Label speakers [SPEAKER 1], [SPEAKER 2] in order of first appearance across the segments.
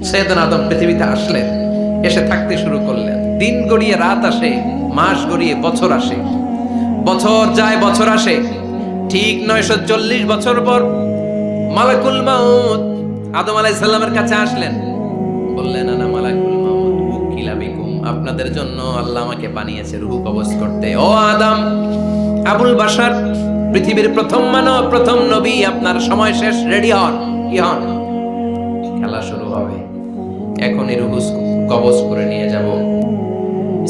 [SPEAKER 1] সৈয়দনা আদম পৃথিবীতে আসলেন, এসে থাকতে শুরু করলেন। দিন গড়িয়ে রাত আসে, মাস গড়িয়ে বছর আসে, বছর যায় বছর আসে। ঠিক 940 বছর পর মালাকুল মাউত আদম আলাইহিস সালামের কাছে আসলেন। বললেন, আনা মালাকুল মাউত উকিলা বিকুম, আপনাদের জন্য আল্লাহ আমাকে বানিয়েছে রূহ কবজ করতে। ও আদম, আবুল বাশার, পৃথিবীর প্রথম মানব, প্রথম নবী, আপনার সময় শেষ, রেডি হন। কি হন? খেলা শুরু হবে, এখনই রূহ কবজ করে নিয়ে যাব।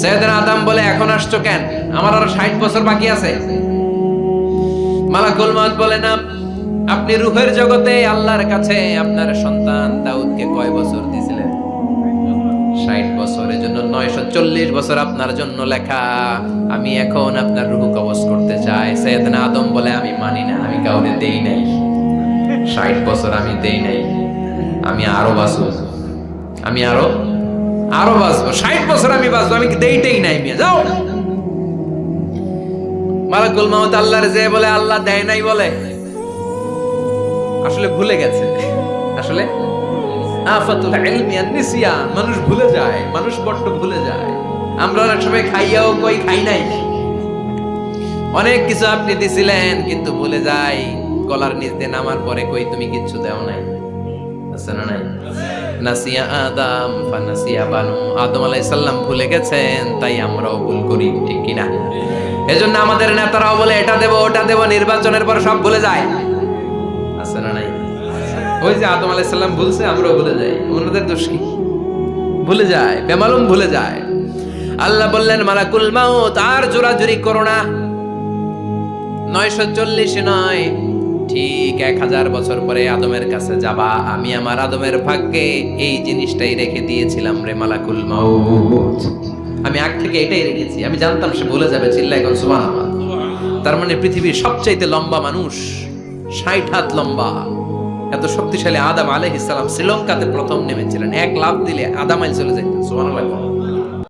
[SPEAKER 1] সাইয়েদনা আদম বলে, এখন আসছো কেন? আমার আরো 60 বছর বাকি আছে। মালাকুল মাউত বলে, না, আপনি রূহের জগতে আল্লাহর কাছে আপনার সন্তান দাউদকে কয় বছর দিয়েছিলেন? 60 বছর। এজন্য 940 বছর আপনার জন্য লেখা। আমি এখন আপনার রূহ কবজ করতে চাই। সাইয়েদনা আদম বলে, আমি মানি না, আমি কাউকে দেই নাই। 60 বছর আমি দেই নাই, আমি আরো বাঁচবো, আমি আরো বাঁচবো, 60 বছর আমি বাঁচবো, আমি দেইতেই নাই। মিয়া যাও। মালাকুল মাউত আল্লাহর যে বলে, আল্লাহ দেয় নাই বলে, আসলে ভুলে গেছে। আসলে আফাতুল ইলমি আন-নিসিয়ান, মানুষ ভুলে যায়, মানুষ বড্ড ভুলে যায়। আমরা অনেক সময় খাইয়াও কই খাই নাই। অনেক কিছু আপনি দিছিলেন কিন্তু ভুলে যাই, গলার নিচ দিয়ে নামার পরে কই তুমি কিচ্ছু দাও নাই। আছে না নাই? নাসিয়া আদম ফানাসিয়া বানু, আদম আলাইহিস সালাম ভুলে গেছেন, তাই আমরাও ভুল করি, ঠিক কি না? এজন্য আমাদের নেতারাও বলে এটা দেব ওটা দেব, নির্বাচনের পর সব ভুলে যায়। আছে না নাই? ওই যে আদম আলাইহিস সালাম ভুলছে, আমরাও ভুলে যাই। ওনাদের দোষ কি? ভুলে যায়, বেমালুম ভুলে যায়। আল্লাহ বললেন, মালাকুল মাউত আর জোরাজুরি করো না। 940 নয়, ঠিক 1000 বছর পরে আদমের কাছে যাবা। আমি আমার আদমের ভাগ্যে এই জিনিসটাই রেখে দিয়েছিলাম রে মালাকুল মাউত। আমি আগ থেকে এটাই রেখেছি, আমি জানতাম সে ভুলে যাবে। চিল্লায় এখন সুবহানাল্লাহ। তার মানে পৃথিবীর সবচাইতে লম্বা মানুষ, 60 হাত লম্বা, এত শক্তিশালী আদম আলাইহিস সালাম শ্রীলঙ্কাতে প্রথম নেমেছিলেন। এক লাফ দিলে আদামাইল চলে যেতেন। সুবহানাল্লাহ।